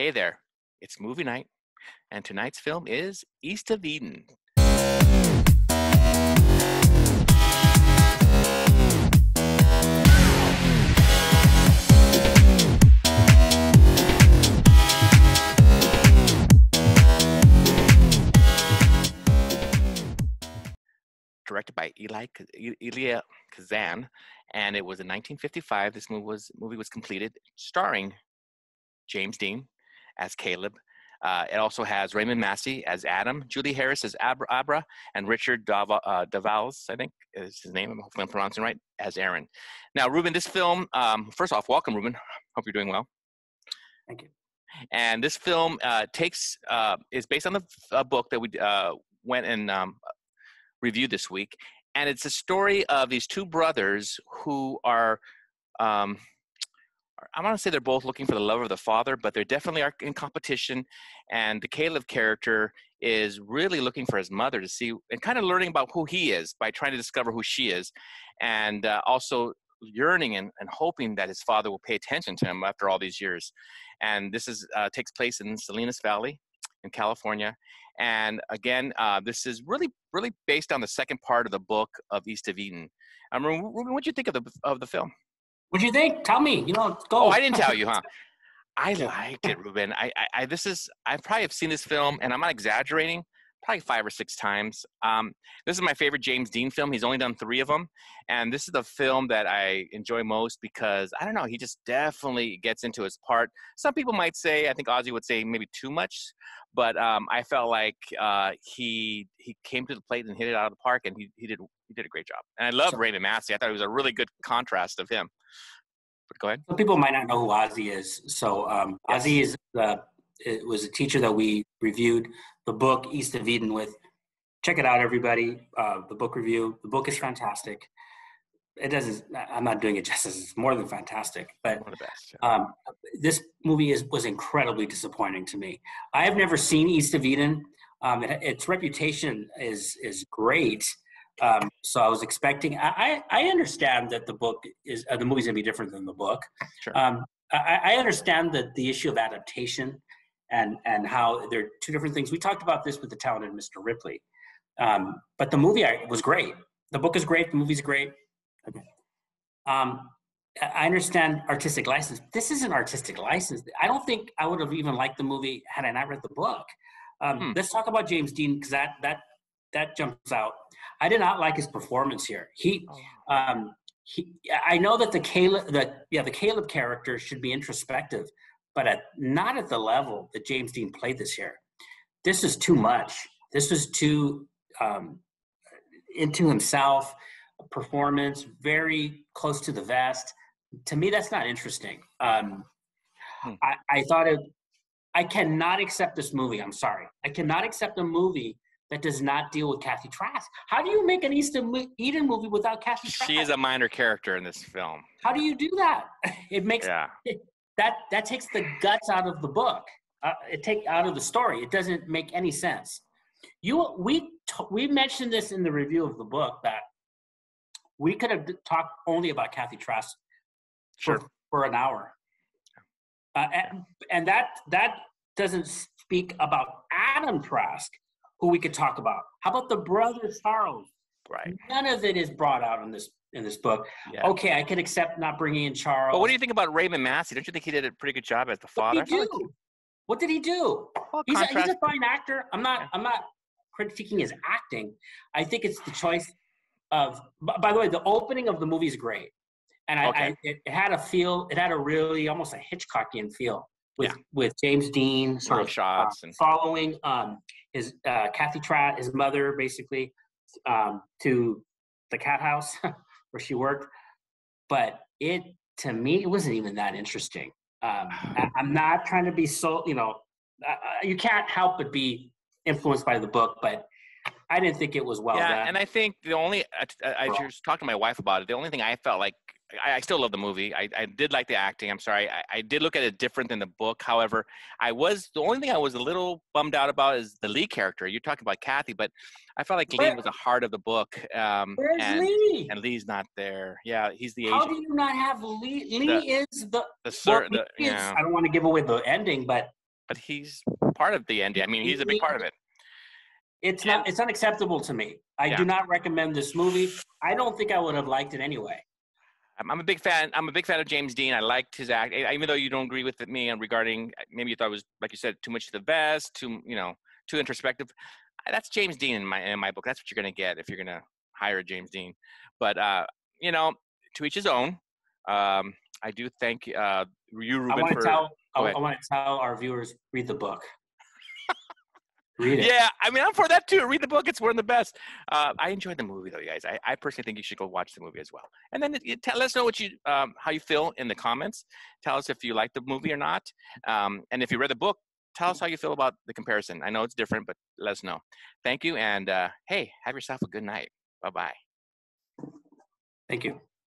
Hey there, it's movie night, and tonight's film is East of Eden. Directed by Elia Kazan, and it was in 1955. This movie was completed, starring James Dean as Caleb. It also has Raymond Massey as Adam, Julie Harris as Abra, and Richard Davals, I think is his name. Hopefully I'm pronouncing right, as Aaron. Now, Ruben, this film, first off, welcome, Ruben. Hope you're doing well. Thank you. And this film is based on the book that we went and reviewed this week. And it's a story of these two brothers who are, I want to say they're both looking for the love of the father, but they definitely are in competition. And the Caleb character is really looking for his mother to see and kind of learning about who he is by trying to discover who she is. And also yearning and hoping that his father will pay attention to him after all these years. And this takes place in Salinas Valley in California. And again, this is really based on the second part of the book of East of Eden. Ruben, what do you think of the film? What do you think? Tell me. Go. Oh, I didn't tell you, huh? I liked it, Ruben. I probably have seen this film, and I'm not exaggerating, probably 5 or 6 times. This is my favorite James Dean film. He's only done 3 of them, and this is the film that I enjoy most because, I don't know, he just definitely gets into his part. Some people might say, I think Ozzy would say maybe too much, but I felt like he came to the plate and hit it out of the park, and he did a great job. And I love Raymond Massey. I thought it was a really good contrast of him. But go ahead. Some people might not know who Ozzy is. So Yes. Ozzy was a teacher that we reviewed the book East of Eden with. Check it out, everybody. The book review. The book is fantastic. I'm not doing it justice. It's more than fantastic. But One of the best. Yeah. this movie was incredibly disappointing to me. I have never seen East of Eden. Its reputation is great. So I was expecting. I understand that the movie's gonna be different than the book. Sure. I understand that the issue of adaptation and how they're two different things. We talked about this with the talented Mr. Ripley, but the movie was great. The book is great. The movie's great. Okay. I understand artistic license. This is an artistic license. I don't think I would have even liked the movie had I not read the book. Let's talk about James Dean because that jumps out. I did not like his performance here. I know that the Caleb character should be introspective, but not at the level that James Dean played this here. This is too much. This was too into himself. Performance very close to the vest. To me, that's not interesting. I thought I cannot accept this movie. I'm sorry. I cannot accept a movie that does not deal with Kathy Trask. How do you make an East of Eden movie without Kathy Trask? She is a minor character in this film. How do you do that? It makes that takes the guts out of the book. It takes out of the story. It doesn't make any sense. We mentioned this in the review of the book that we could have talked only about Kathy Trask for an hour, and that doesn't speak about Adam Trask, who we could talk about. How about the brother Charles? Right. None of it is brought out in this book. Yeah. Okay, I can accept not bringing in Charles. But what do you think about Raymond Massey? Don't you think he did a pretty good job as the father? What did he do? Well, he's a fine actor. I'm not critiquing his acting. I think it's the choice of. By the way, the opening of the movie is great, and it had a feel. It had a really almost a Hitchcockian feel with James Dean sort of shots and following his Kathy Trask, his mother, basically to the cat house where she worked. But to me, it wasn't even that interesting. I'm not trying to be so, you can't help but be influenced by the book, but I didn't think it was well done. And I think I was talking to my wife about it. The only thing I felt like, I still love the movie. I did like the acting. I'm sorry. I did look at it different than the book. However, the only thing I was a little bummed out about is the Lee character. You're talking about Kathy, but I felt like Lee was the heart of the book. Where's Lee? And Lee's not there. Yeah, he's the agent. How do you not have Lee? Lee is I don't want to give away the ending, but but he's part of the ending. I mean, he's a big part of it. It's unacceptable to me. I do not recommend this movie. I don't think I would have liked it anyway. I'm a big fan. I'm a big fan of James Dean. I liked his act, even though you don't agree with me on regarding, maybe you thought it was, like you said, too much to the vest, too introspective. That's James Dean in my book. That's what you're going to get if you're going to hire James Dean. But to each his own. I do thank you, Ruben. I want to tell our viewers, read the book. Read it. Yeah, I mean, I'm for that too. Read the book. It's one of the best. I enjoyed the movie, though, you guys. I personally think you should go watch the movie as well. And then let us know what how you feel in the comments. Tell us if you like the movie or not. And if you read the book, tell us how you feel about the comparison. I know it's different, but let us know. Thank you. And hey, have yourself a good night. Bye-bye. Thank you.